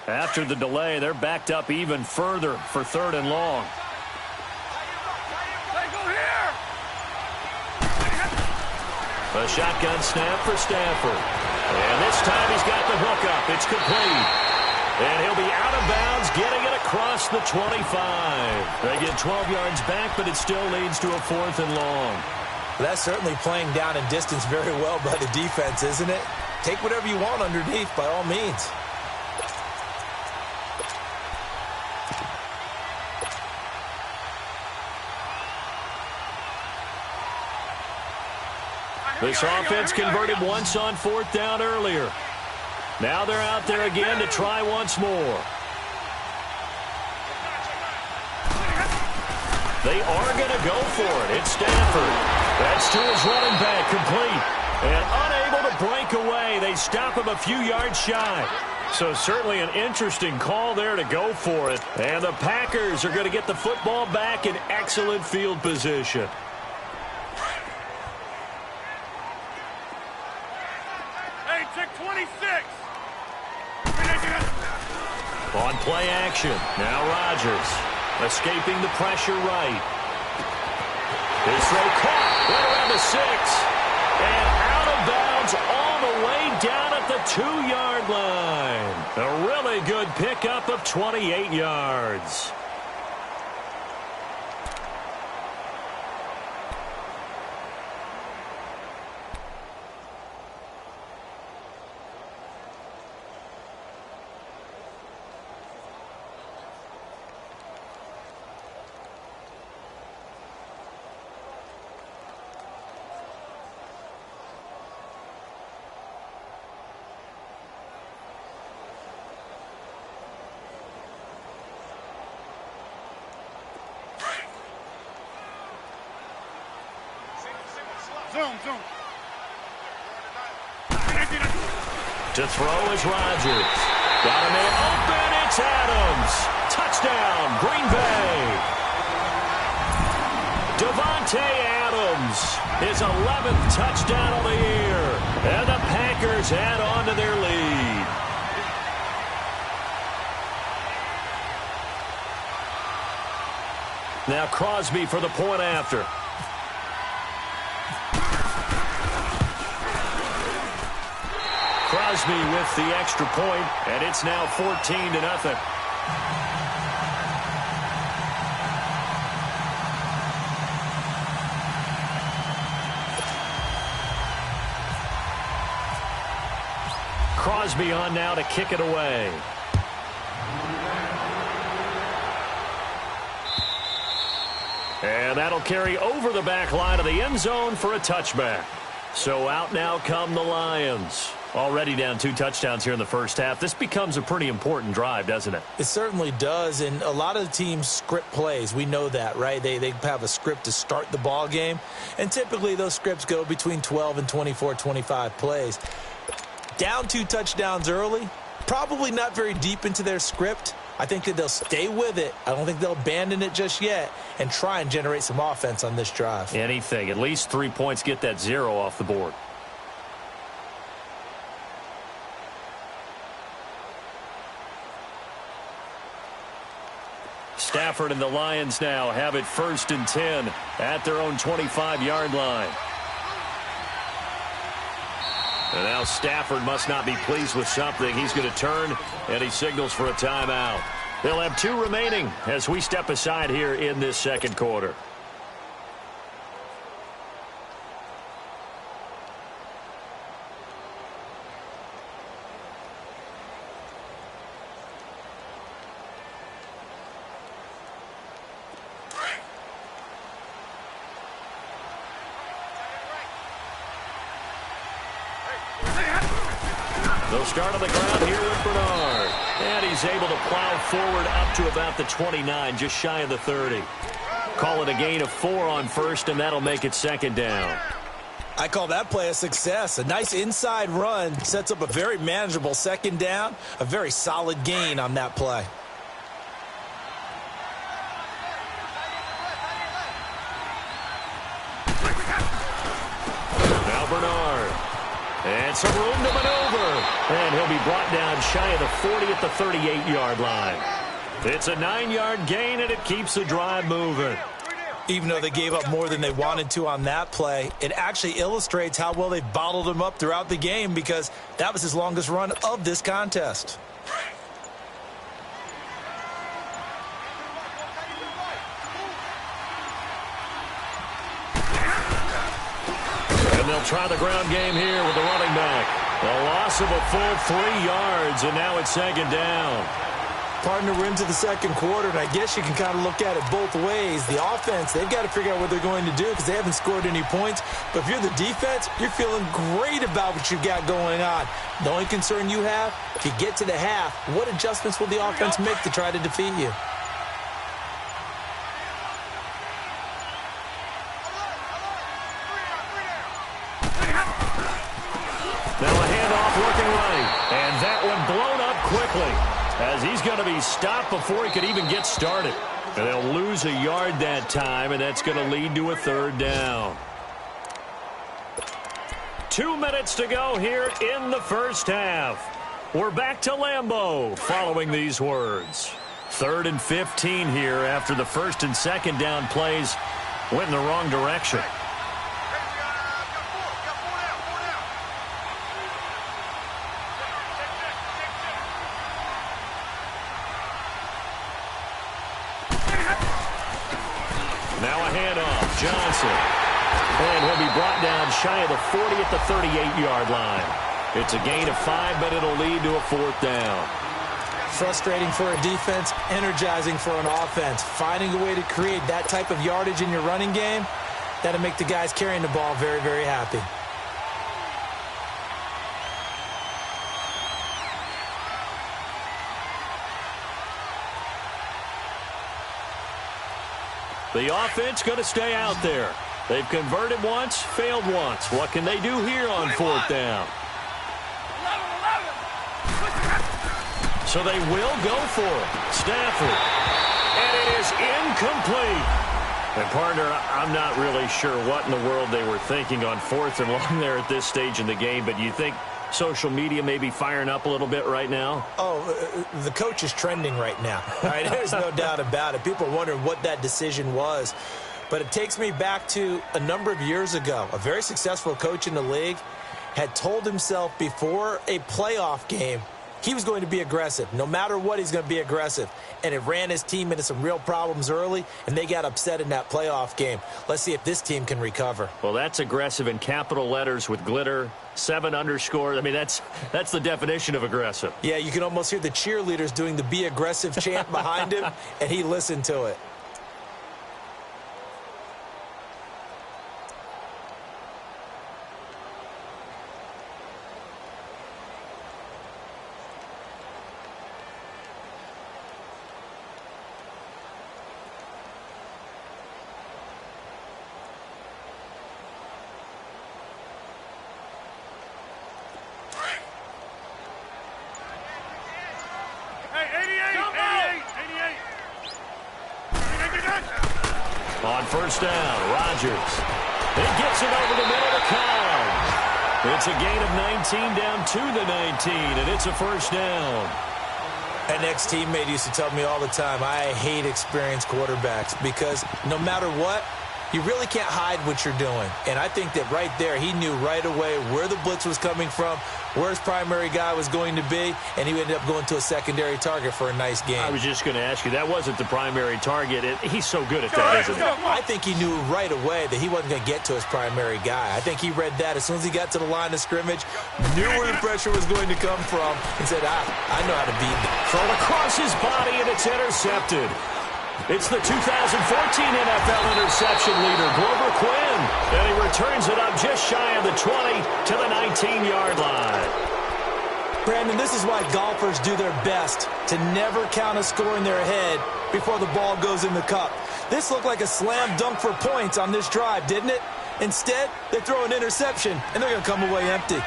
After the delay, they're backed up even further for 3rd and long. A shotgun snap for Stafford. And this time he's got the hook up. It's complete. And he'll be out of bounds, getting it across the 25. They get 12 yards back, but it still leads to a 4th and long. That's certainly playing down and distance very well by the defense, isn't it? Take whatever you want underneath, by all means. This offense converted once on 4th down earlier. Now they're out there again to try once more. They are going to go for it. It's Stafford. That's to his running back, complete. And unable to break away. They stop him a few yards shy. So certainly an interesting call there to go for it. And the Packers are going to get the football back in excellent field position. On play action, now Rodgers, escaping the pressure right. His throw caught right around the 6. And out of bounds all the way down at the 2-yard line. A really good pickup of 28 yards. Zoom. To throw is Rodgers. Got a man open. It's Adams. Touchdown, Green Bay. Devontae Adams, his 11th touchdown of the year. And the Packers add on to their lead. Now Crosby for the point after. Crosby with the extra point, and it's now 14-0. Crosby on now to kick it away. And that'll carry over the back line of the end zone for a touchback. So out now come the Lions. Already down 2 touchdowns here in the first half. This becomes a pretty important drive, doesn't it? It certainly does, and a lot of the teams script plays. We know that, right? They have a script to start the ball game, and typically those scripts go between 12 and 24, 25 plays. Down 2 touchdowns early, probably not very deep into their script. I think that they'll stay with it. I don't think they'll abandon it just yet and try and generate some offense on this drive. Anything. At least 3 points, get that 0 off the board. Stafford and the Lions now have it 1st and 10 at their own 25-yard line. And now Stafford must not be pleased with something. He's going to turn, and he signals for a timeout. They'll have 2 remaining as we step aside here in this second quarter. They'll start on the ground here with Bernard. And he's able to plow forward up to about the 29, just shy of the 30. Call it a gain of 4 on first, and that'll make it 2nd down. I call that play a success. A nice inside run sets up a very manageable 2nd down. A very solid gain on that play. Now Bernard. And some room to maneuver. And he'll be brought down shy of the 40 at the 38-yard line. It's a 9-yard gain, and it keeps the drive moving. Even though they gave up more than they wanted to on that play, it actually illustrates how well they bottled him up throughout the game, because that was his longest run of this contest. And they'll try the ground game here with the running back. A loss of a full 3 yards, and now it's second down. Partner, we're into the second quarter, and I guess you can kind of look at it both ways. The offense, they've got to figure out what they're going to do because they haven't scored any points. But if you're the defense, you're feeling great about what you've got going on. The only concern you have, if you get to the half, what adjustments will the offense make to try to defeat you? Now a handoff working right, and that one blown up quickly, as he's going to be stopped before he could even get started. And they'll lose a yard that time, and that's going to lead to a third down. 2 minutes to go here in the first half. We're back to Lambeau following these words. 3rd and 15 here after the first and second down plays went in the wrong direction. Now a handoff, Johnson. And he'll be brought down shy of the 40 at the 38-yard line. It's a gain of 5, but it'll lead to a 4th down. Frustrating for a defense, energizing for an offense. Finding a way to create that type of yardage in your running game, that'll make the guys carrying the ball very, very happy. The offense going to stay out there. They've converted once, failed once. What can they do here on 4th down? So they will go for it. Stafford. And it is incomplete. And, partner, I'm not really sure what in the world they were thinking on 4th and long there at this stage in the game, but you think social media may be firing up a little bit right now? Oh, the coach is trending right now. All right? There's no doubt about it. People are wondering what that decision was. But it takes me back to a number of years ago. A very successful coach in the league had told himself before a playoff game he was going to be aggressive. No matter what, he's going to be aggressive. And it ran his team into some real problems early, and they got upset in that playoff game. Let's see if this team can recover. Well, that's aggressive in capital letters with glitter, 7 underscores. I mean, that's the definition of aggressive. Yeah, you can almost hear the cheerleaders doing the be aggressive chant behind him, and he listened to it. On 1st down, Rodgers. He gets it over the middle to Cobb. It's a gain of 19 down to the 19, and it's a 1st down. An ex-teammate used to tell me all the time, I hate experienced quarterbacks because no matter what, you really can't hide what you're doing. And I think that right there, he knew right away where the blitz was coming from, where his primary guy was going to be, and he ended up going to a secondary target for a nice game. I was just going to ask you, that wasn't the primary target. He's so good at that, isn't he? I think he knew right away that he wasn't going to get to his primary guy. I think he read that as soon as he got to the line of scrimmage, knew where the pressure was going to come from, and said, I know how to beat him. Thrown across his body, and it's intercepted. It's the 2014 NFL interception leader, Glover Quinn, and he returns it up just shy of the 20 to the 19-yard line. Brandon, this is why golfers do their best to never count a score in their head before the ball goes in the cup. This looked like a slam dunk for points on this drive, didn't it? Instead, they throw an interception, and they're going to come away empty.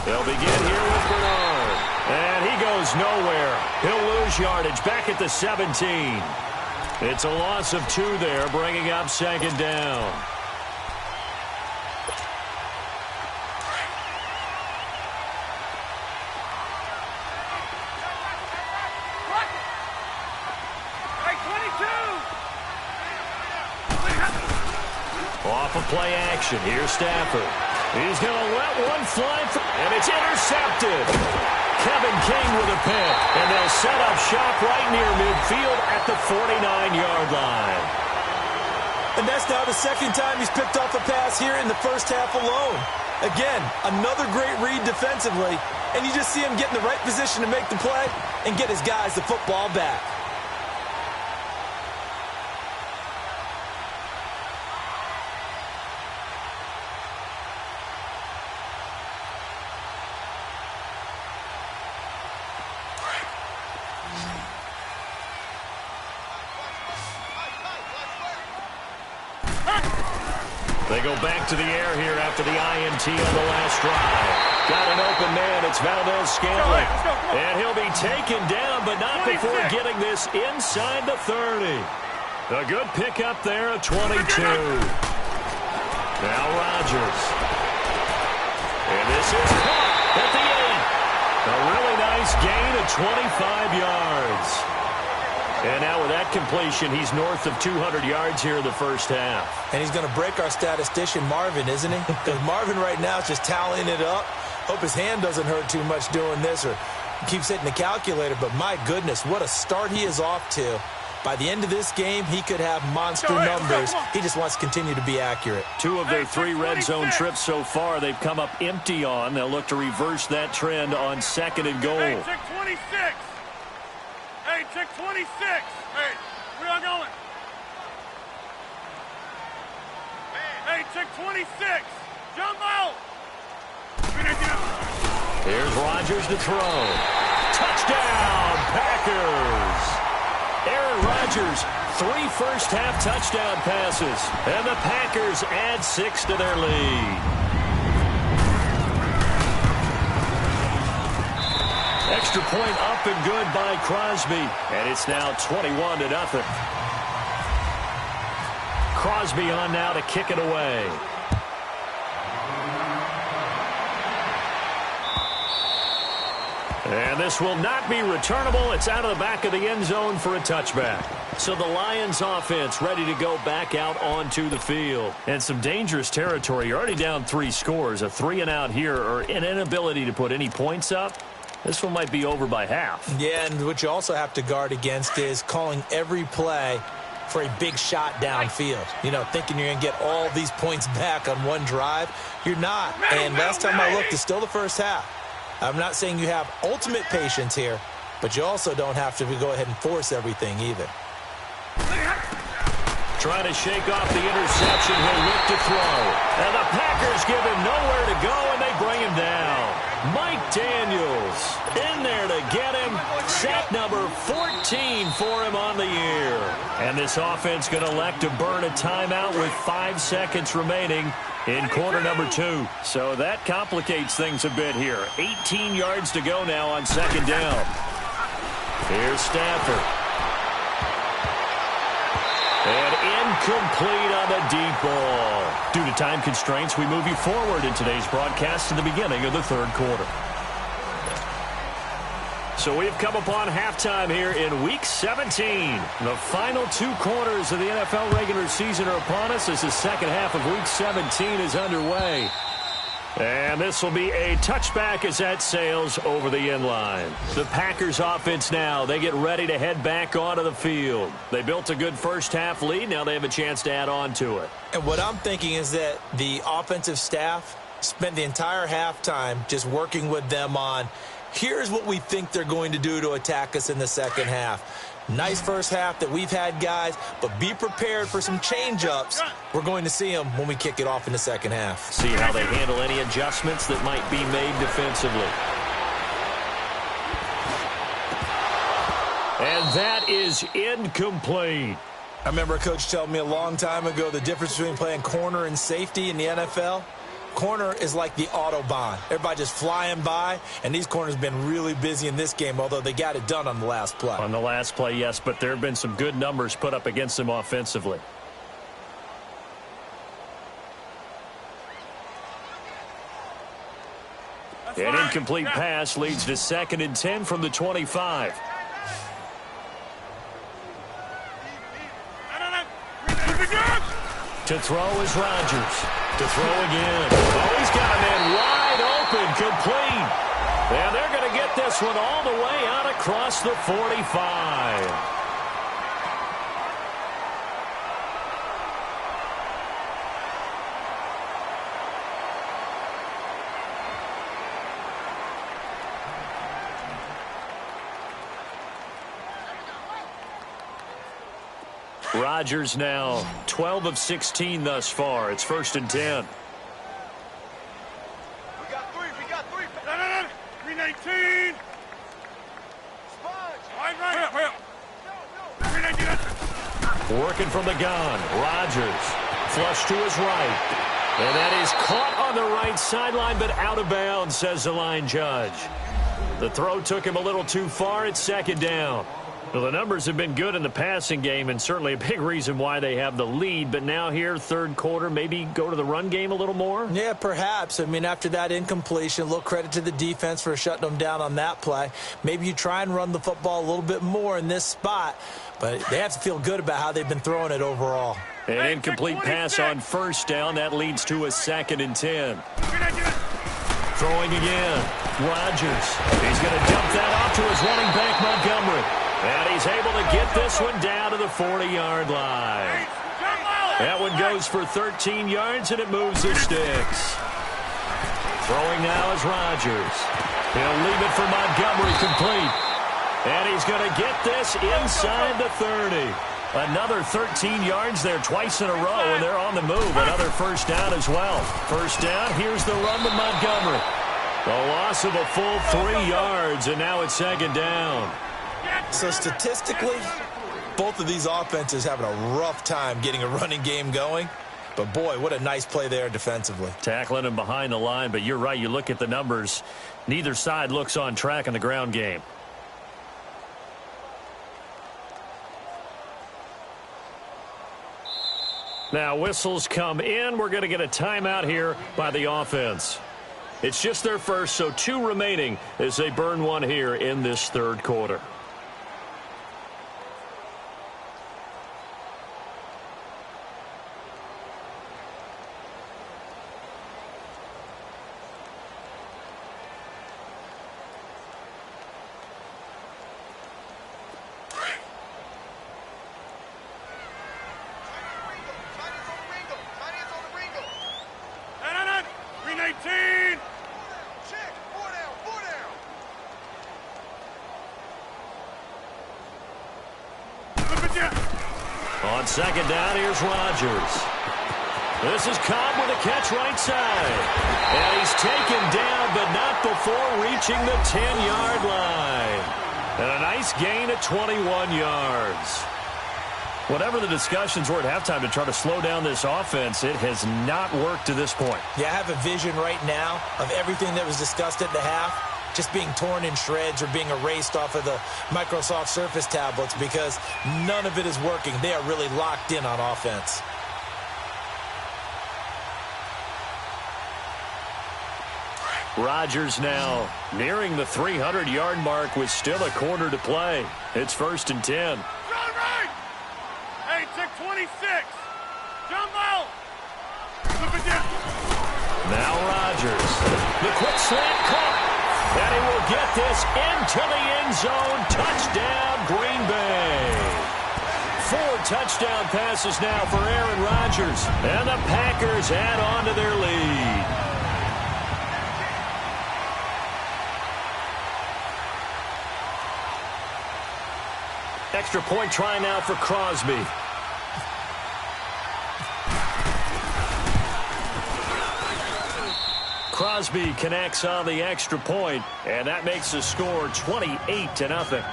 They'll begin here with Bernard. And he goes nowhere. He'll lose yardage back at the 17. It's a loss of 2 there, bringing up second down. Off of play action. Here's Stafford. He's going to let one fly, and it's intercepted. Kevin King with a pick, and they'll set up shop right near midfield at the 49-yard line. And that's now the second time he's picked off a pass here in the first half alone. Again, another great read defensively, and you just see him get in the right position to make the play and get his guys the football back. They go back to the air here after the INT on the last drive. Got an open man. It's Valdez-Scantling. And he'll be taken down, but not before getting this inside the 30. A good pickup there at 22. Now Rodgers. And this is caught at the 8. A really nice gain of 25 yards. And now with that completion, he's north of 200 yards here in the first half. And he's going to break our statistician, Marvin, isn't he? Because Marvin right now is just tallying it up. Hope his hand doesn't hurt too much doing this or keeps hitting the calculator. But my goodness, what a start he is off to. By the end of this game, he could have monster numbers. He just wants to continue to be accurate. 2 of their 3 red zone trips so far, they've come up empty on. They'll look to reverse that trend on 2nd and goal. Hey, check 26. Hey, check 26. Hey, where y'all going? Hey, check 26. Jump out. Here's Rodgers to throw. Touchdown, Packers. Aaron Rodgers, 3 first-half touchdown passes. And the Packers add 6 to their lead. Extra point up and good by Crosby. And it's now 21-0. Crosby on now to kick it away. And this will not be returnable. It's out of the back of the end zone for a touchback. So the Lions offense ready to go back out onto the field. And some dangerous territory. You're already down 3 scores. A 3-and-out here or an inability to put any points up. This one might be over by half. Yeah, and what you also have to guard against is calling every play for a big shot downfield. You know, thinking you're going to get all these points back on one drive. You're not. And last time I looked, it's still the first half. I'm not saying you have ultimate patience here, but you also don't have to go ahead and force everything either. Trying to shake off the interception. He'll look to throw. And the Packers give him nowhere to go, and they bring him down. Mike Daniels in there to get him. Sack number 14 for him on the year. And this offense going to elect to burn a timeout with 5 seconds remaining in quarter number 2. So that complicates things a bit here. 18 yards to go now on 2nd down. Here's Stafford. And incomplete on the deep ball. Due to time constraints, we move you forward in today's broadcast to the beginning of the 3rd quarter. So we've come upon halftime here in Week 17. The final 2 quarters of the NFL regular season are upon us as the second half of Week 17 is underway. And this will be a touchback as that sails over the end line. The Packers offense now, they get ready to head back onto the field. They built a good first half lead. Now they have a chance to add on to it. And what I'm thinking is that the offensive staff spent the entire halftime just working with them on, here's what we think they're going to do to attack us in the second half. Nice first half that we've had, guys, but be prepared for some change-ups. We're going to see them when we kick it off in the second half. See how they handle any adjustments that might be made defensively. And that is incomplete. I remember a coach telling me a long time ago the difference between playing corner and safety in the NFL. corner is like the Autobahn. Everybody just flying by, and these corners have been really busy in this game, although they got it done on the last play. On the last play, yes, but there have been some good numbers put up against them offensively. An incomplete pass leads to 2nd and 10 from the 25. To throw is Rodgers. To throw again. Oh, he's got a man wide open, complete. And they're going to get this one all the way out across the 45. Rodgers now 12 of 16 thus far. It's 1st and 10. We got three. No. 319. Right. 319. Working from the gun. Rodgers. Flush to his right. And that is caught on the right sideline, but out of bounds, says the line judge. The throw took him a little too far. It's 2nd down. Well, the numbers have been good in the passing game, and certainly a big reason why they have the lead. But now here, 3rd quarter, maybe go to the run game a little more? Yeah, perhaps. I mean, after that incompletion, a little credit to the defense for shutting them down on that play. Maybe you try and run the football a little bit more in this spot, but they have to feel good about how they've been throwing it overall. An incomplete pass on 1st down. That leads to a 2nd and 10. Throwing again. Rodgers. He's going to dump that off to his running back, Montgomery. And he's able to get this one down to the 40-yard line. That one goes for 13 yards, and it moves the sticks. Throwing now is Rodgers. He'll leave it for Montgomery, complete. And he's going to get this inside the 30. Another 13 yards there twice in a row, and they're on the move. Another 1st down as well. 1st down, here's the run with Montgomery. The loss of a full 3 yards, and now it's 2nd down. So statistically, both of these offenses having a rough time getting a running game going. But, boy, what a nice play there defensively. Tackling him behind the line, but you're right. You look at the numbers. Neither side looks on track in the ground game. Now, whistles come in. We're going to get a timeout here by the offense. It's just their first, so 2 remaining as they burn one here in this 3rd quarter. On 2nd down, here's Rodgers. This is Cobb with a catch right side. And he's taken down, but not before reaching the 10-yard line. And a nice gain at 21 yards. Whatever the discussions were at halftime to try to slow down this offense, it has not worked to this point. Yeah, I have a vision right now of everything that was discussed at the half just being torn in shreds or being erased off of the Microsoft Surface tablets because none of it is working. They are really locked in on offense. Rodgers now nearing the 300-yard mark with still a quarter to play. It's 1st and 10. Right. Hey, check 26. Jump out. Now Rodgers. The quick slant caught. And he will get this into the end zone. Touchdown, Green Bay. 4 touchdown passes now for Aaron Rodgers. And the Packers add on to their lead. Extra point try now for Crosby. Crosby connects on the extra point, and that makes the score 28-0.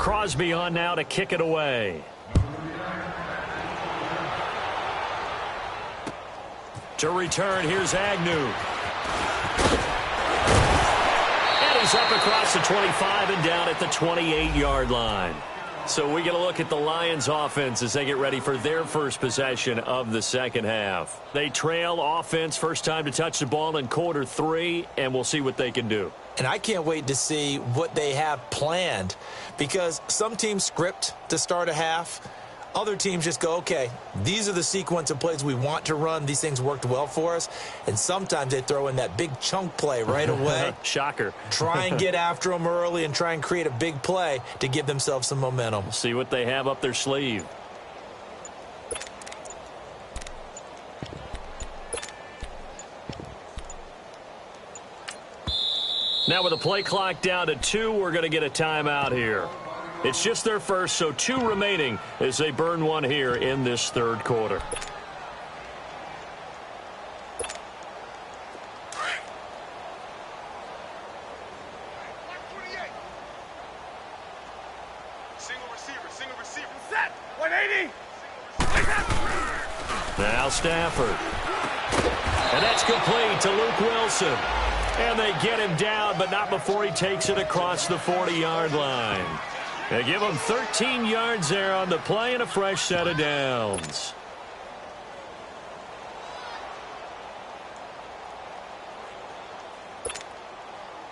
Crosby on now to kick it away. To return, here's Agnew. And he's up across the 25 and down at the 28-yard line. So we get a look at the Lions offense as they get ready for their first possession of the second half. They trail offense, first time to touch the ball in quarter 3, and we'll see what they can do. And I can't wait to see what they have planned, because some teams script to start a half. Other teams just go, okay, these are the sequence of plays we want to run. These things worked well for us. And sometimes they throw in that big chunk play right away. Shocker. Try and get after them early and try and create a big play to give themselves some momentum. See what they have up their sleeve. Now with the play clock down to 2, we're going to get a timeout here. It's just their first, so 2 remaining as they burn one here in this third quarter. Single receiver. Set. 180. Now Stafford. And that's complete to Luke Wilson. And they get him down, but not before he takes it across the 40-yard line. They give him 13 yards there on the play and a fresh set of downs. All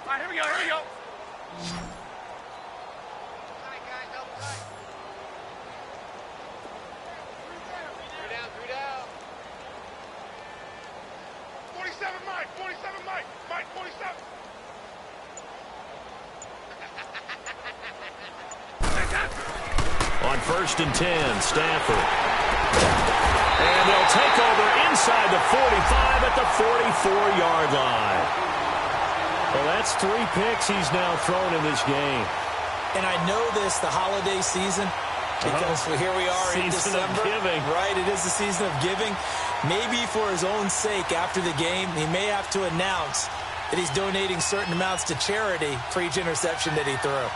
right, here we go. Three down. 47 Mike. Mike, 47. On 1st and 10, Stafford. And they'll take over inside the 45 at the 44-yard line. Well, that's 3 picks he's now thrown in this game. And I know this, the holiday season, because here we are in December. Season of giving. Right, it is the season of giving. Maybe for his own sake after the game, he may have to announce that he's donating certain amounts to charity for each interception that he threw.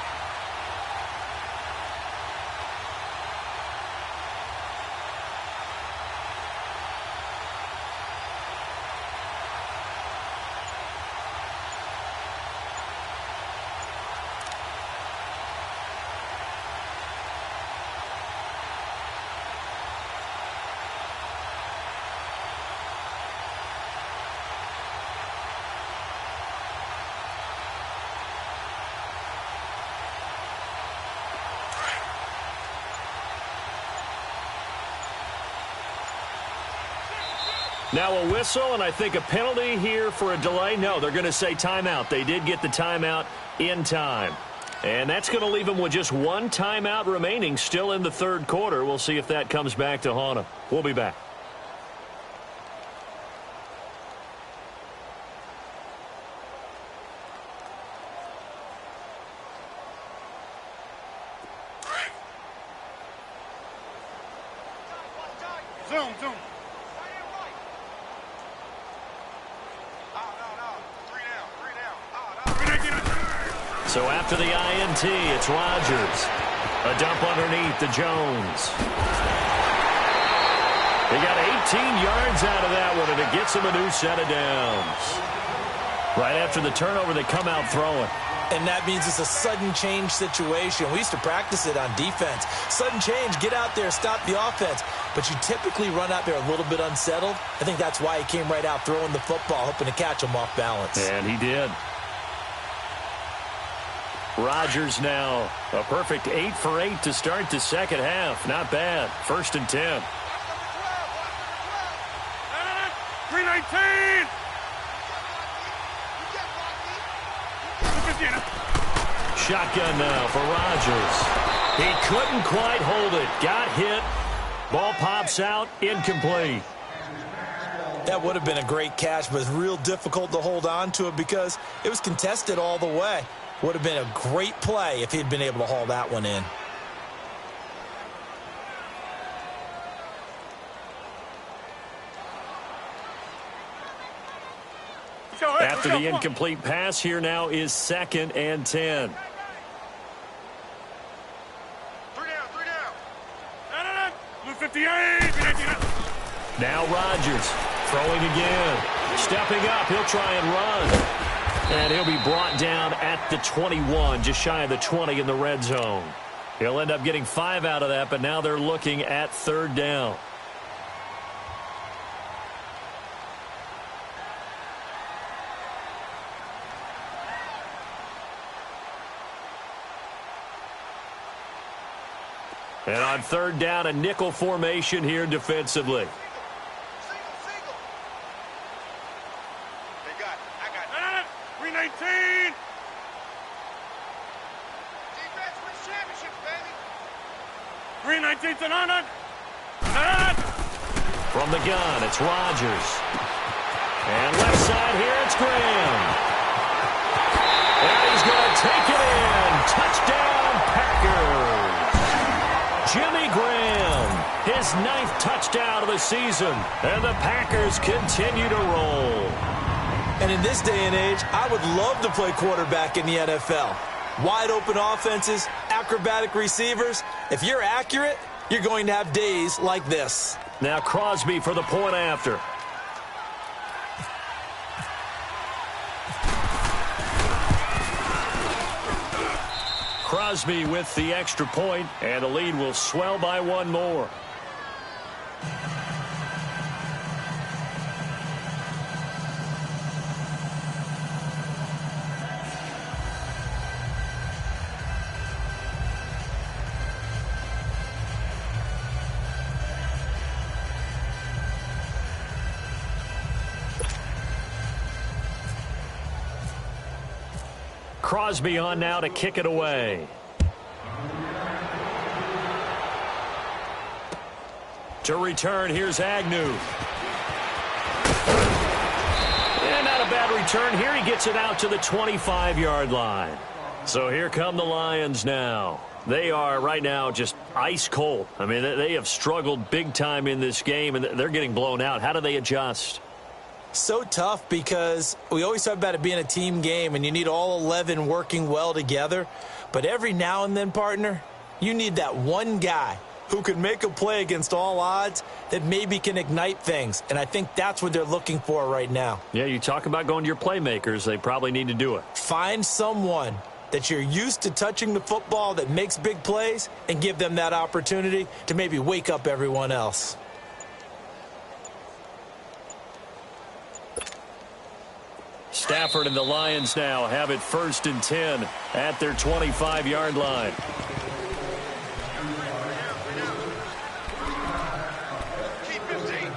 Now a whistle, and I think a penalty here for a delay. No, they're going to say timeout. They did get the timeout in time. And that's going to leave them with just 1 timeout remaining still in the third quarter. We'll see if that comes back to haunt them. We'll be back. Zoom. So after the INT, it's Rodgers. A dump underneath to Jones. He got 18 yards out of that one, and it gets him a new set of downs. Right after the turnover, they come out throwing. And that means it's a sudden change situation. We used to practice it on defense. Sudden change, get out there, stop the offense. But you typically run out there a little bit unsettled. I think that's why he came right out throwing the football, hoping to catch him off balance. And he did. Rodgers now a perfect 8 for 8 to start the second half. Not bad. 1st and 10. 319. Shotgun now for Rodgers. He couldn't quite hold it. Got hit. Ball pops out. Incomplete. That would have been a great catch, but it's real difficult to hold on to it because it was contested all the way. Would have been a great play if he'd been able to haul that one in. After the incomplete pass, here now is 2nd and 10. 358. Now Rodgers throwing again. Stepping up, he'll try and run. And he'll be brought down at the 21, just shy of the 20 in the red zone. He'll end up getting 5 out of that, but now they're looking at 3rd down. And on 3rd down, a nickel formation here defensively. Single. They got it. I got it. 319. Defense wins championships, baby. 319 to none. From the gun, it's Rodgers. And left side here, it's Graham. And he's going to take it in. Touchdown, Packers. Jimmy Graham, his 9th touchdown of the season, and the Packers continue to roll. And in this day and age, I would love to play quarterback in the NFL. Wide open offenses, acrobatic receivers. If you're accurate, you're going to have days like this. Now Crosby for the point after. Crosby with the extra point, and the lead will swell by 1 more. Crosby on now to kick it away. To return, here's Agnew. And not a bad return here. He gets it out to the 25-yard line. So here come the Lions now. They are right now just ice cold. I mean, they have struggled big time in this game, and they're getting blown out. How do they adjust? So tough because we always talk about it being a team game and you need all 11 working well together. But every now and then, partner, you need that one guy who can make a play against all odds that maybe can ignite things. And I think that's what they're looking for right now. Yeah, you talk about going to your playmakers. They probably need to do it. Find someone that you're used to touching the football that makes big plays and give them that opportunity to maybe wake up everyone else. Stafford and the Lions now have it 1st and 10 at their 25-yard line. Keep 15.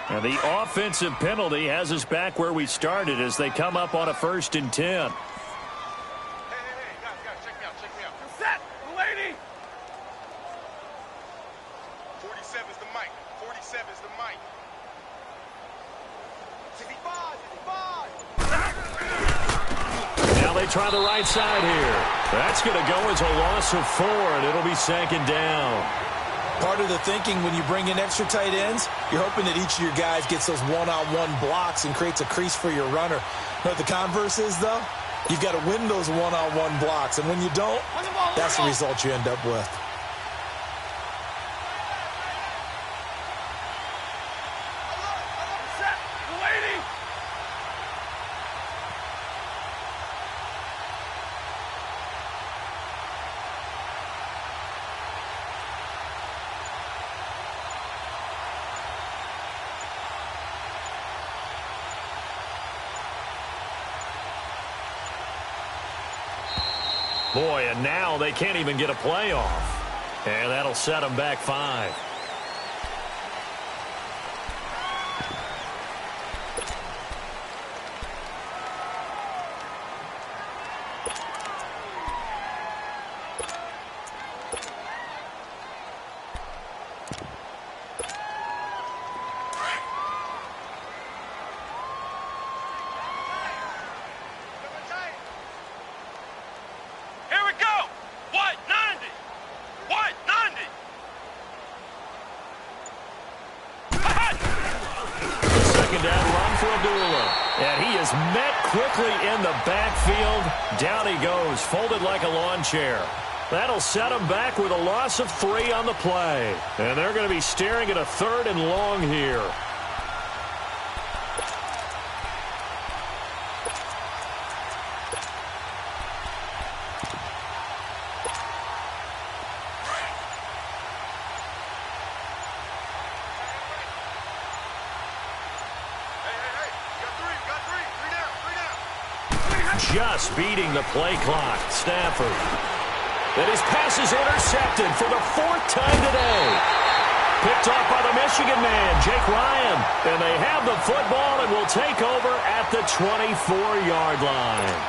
And the offensive penalty has us back where we started as they come up on a 1st and 10. Hey, guys, check me out. You're set, lady. 47's the mic. 47's the mic. 65. Now they try the right side here. That's going to go as a loss of 4, and it'll be 2nd down. Part of the thinking when you bring in extra tight ends, you're hoping that each of your guys gets those one-on-one blocks and creates a crease for your runner. You know what the converse is, though? You've got to win those one-on-one blocks, and when you don't, that's the result you end up with. Set, lady. Boy, and now they can't even get a play off. And that'll set them back 5. Here we go. White 90. White 90. Second down run for Abdullah. And he is met quickly in the backfield. Down he goes, folded like a lawn chair. That'll set him back with a loss of 3 on the play. And they're going to be staring at a 3rd and long here. Just beating the play clock. Stafford. And his pass is intercepted for the 4th time today. Picked off by the Michigan man, Jake Ryan. And they have the football and will take over at the 24-yard line.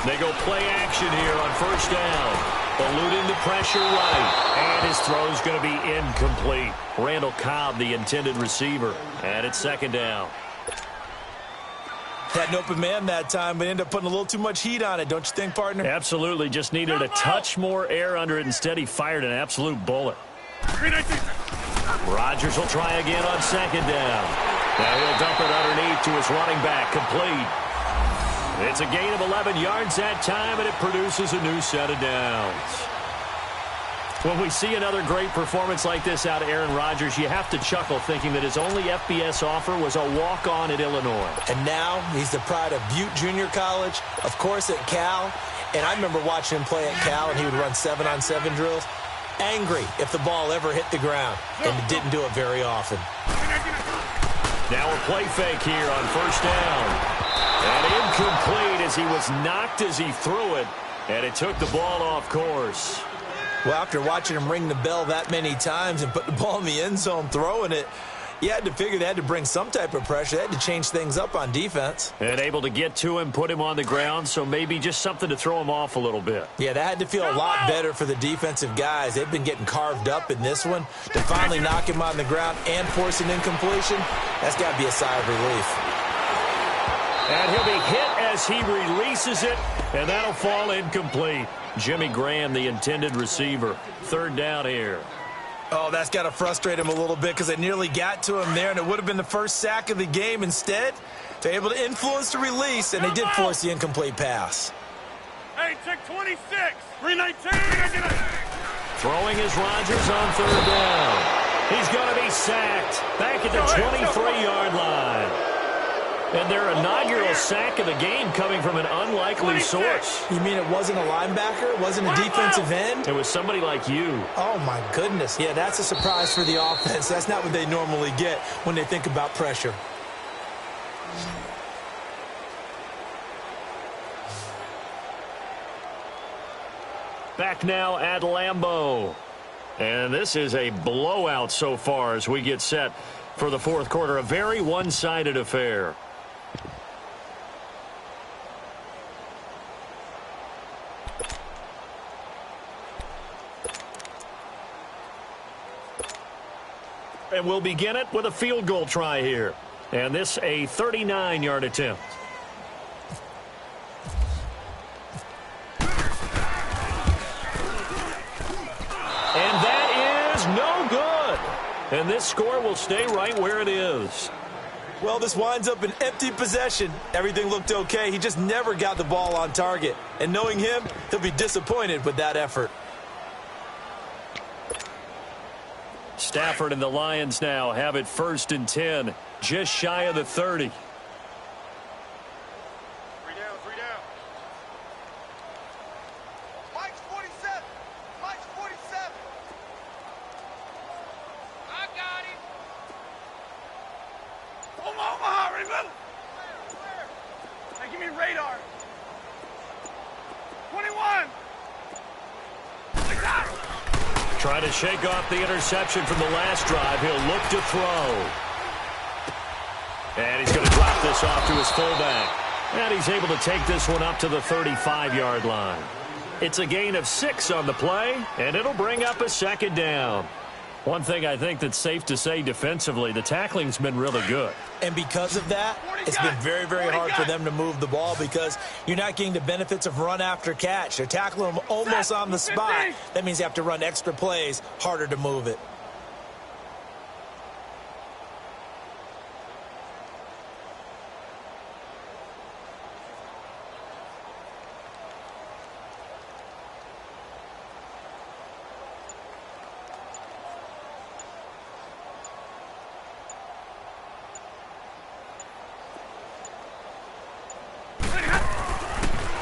They go play action here on 1st down. Eluding the pressure right. And his throw's going to be incomplete. Randall Cobb, the intended receiver. And it's 2nd down. Had an open man that time, but ended up putting a little too much heat on it, don't you think, partner? Absolutely. Just needed a touch more air under it. Instead, he fired an absolute bullet. Rodgers will try again on 2nd down. Now he'll dump it underneath to his running back. Complete. It's a gain of 11 yards that time, and it produces a new set of downs. When we see another great performance like this out of Aaron Rodgers, you have to chuckle thinking that his only FBS offer was a walk-on at Illinois. And now he's the pride of Butte Junior College, of course at Cal. And I remember watching him play at Cal, and he would run 7-on-7 drills. Angry if the ball ever hit the ground, and didn't do it very often. Now a play fake here on 1st down. And incomplete as he was knocked as he threw it, and it took the ball off course. Well, after watching him ring the bell that many times and put the ball in the end zone throwing it, you had to figure they had to bring some type of pressure. They had to change things up on defense. And able to get to him, put him on the ground, so maybe just something to throw him off a little bit. Yeah, that had to feel a lot better for the defensive guys. They've been getting carved up in this one. To finally knock him on the ground and force an incompletion, that's got to be a sigh of relief. And he'll be hit as he releases it, and that'll fall incomplete. Jimmy Graham, the intended receiver. 3rd down here. Oh, that's got to frustrate him a little bit because they nearly got to him there, and it would have been the first sack of the game. Instead, they're able to influence the release, and they did force the incomplete pass. Hey, check 26. 319. Throwing is Rodgers on 3rd down. He's going to be sacked back at the 23-yard line. And their inaugural sack of the game coming from an unlikely source. You mean it wasn't a linebacker? It wasn't a defensive end? It was somebody like you. Oh, my goodness. Yeah, that's a surprise for the offense. That's not what they normally get when they think about pressure. Back now at Lambeau. And this is a blowout so far as we get set for the 4th quarter. A very one-sided affair. And we'll begin it with a field goal try here. And this a 39-yard attempt. And that is no good. And this score will stay right where it is. Well, this winds up an empty possession. Everything looked okay. He just never got the ball on target. And knowing him, he'll be disappointed with that effort. Stafford and the Lions now have it 1st and 10, just shy of the 30. 3 down, 3 down. Mike's 47. Mike's 47. I got him. Omaha, remember? Clear. Hey, give me radar. 21. I got him. Trying to shake off the interception from the last drive. He'll look to throw. And he's going to drop this off to his fullback. And he's able to take this one up to the 35-yard line. It's a gain of 6 on the play, and it'll bring up a 2nd down. One thing I think that's safe to say defensively, the tackling's been really good. And because of that, it's been very, very hard for them to move the ball because you're not getting the benefits of run after catch. They're tackling them almost on the spot. That means you have to run extra plays, harder to move it.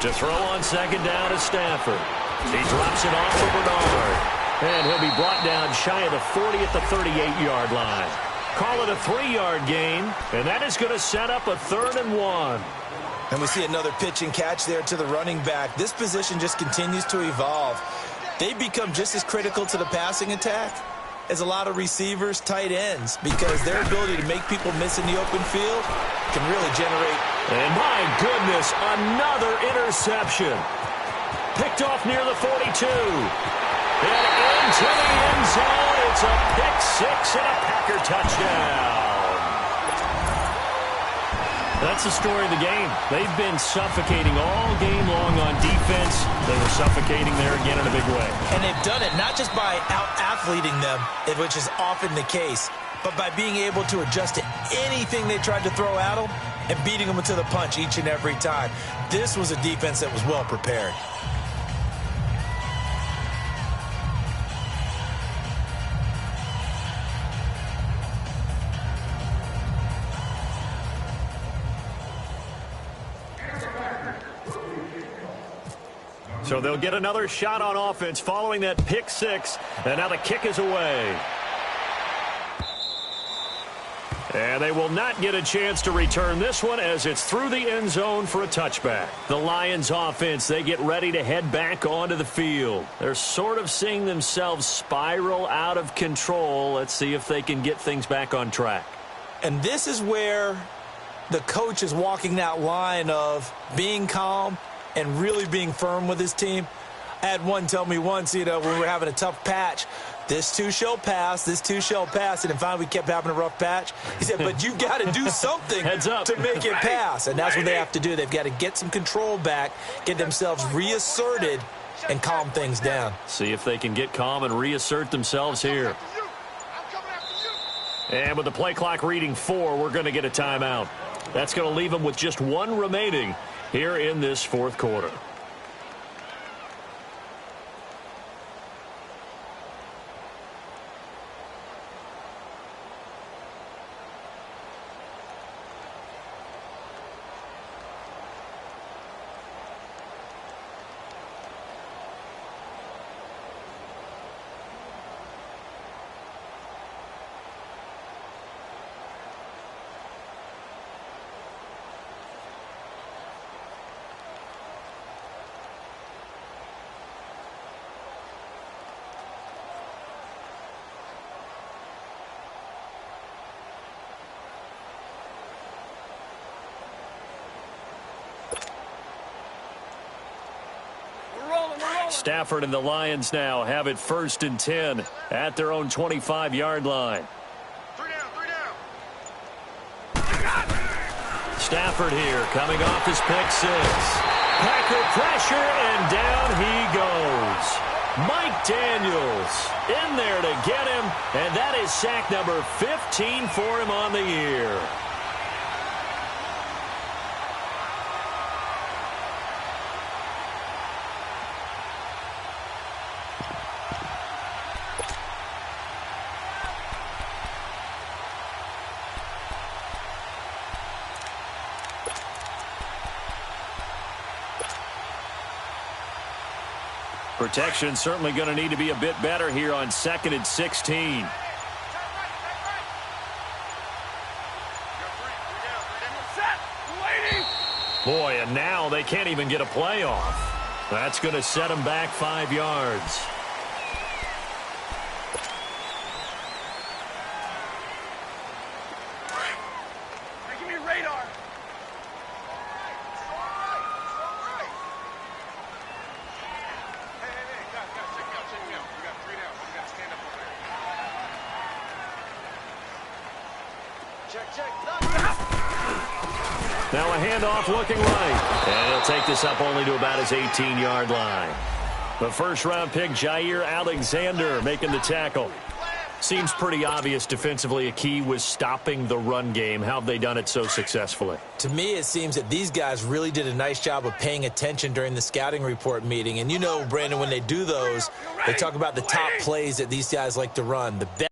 To throw on second down is Stafford. He drops it off for Bernard. And he'll be brought down shy of the 40 at the 38-yard line. Call it a 3-yard gain, and that is going to set up a 3rd and 1. And we see another pitch and catch there to the running back. This position just continues to evolve. They become just as critical to the passing attack as a lot of receivers, tight ends, because their ability to make people miss in the open field can really generate. And my goodness, another interception. Picked off near the 42. And into the end zone. It's a pick six and a Packer touchdown. That's the story of the game. They've been suffocating all game long on defense. They were suffocating there again in a big way. And they've done it not just by out-athleting them, which is often the case, but by being able to adjust to anything they tried to throw at them and beating them to the punch each and every time. This was a defense that was well prepared. So they'll get another shot on offense following that pick six. And now the kick is away. And they will not get a chance to return this one as it's through the end zone for a touchback. The Lions offense, they get ready to head back onto the field. They're sort of seeing themselves spiral out of control. Let's see if they can get things back on track. And this is where the coach is walking that line of being calm and really being firm with his team. I had one tell me once, when we were having a tough patch, this too shall pass, this too shall pass. And then finally we kept having a rough patch. He said, but you got to do something to make it pass. And that's what they have to do. They've got to get some control back, get themselves reasserted, and calm things down. See if they can get calm and reassert themselves here. And with the play clock reading 4, we're going to get a timeout. That's going to leave them with just 1 remaining here in this 4th quarter. Stafford and the Lions now have it 1st and 10 at their own 25-yard line. 3 down. Stafford here coming off his pick six. Packer pressure, and down he goes. Mike Daniels in there to get him, and that is sack number 15 for him on the year. Protection certainly going to need to be a bit better here on 2nd and 16. Boy, and now they can't even get a play off. That's going to set them back 5 yards. Give me radar. Now a handoff looking right. And he'll take this up only to about his 18-yard line. The first-round pick, Jair Alexander, making the tackle. Seems pretty obvious defensively a key was stopping the run game. How have they done it so successfully? To me, it seems that these guys really did a nice job of paying attention during the scouting report meeting. And you know, Brandon, when they do those, they talk about the top plays that these guys like to run. The best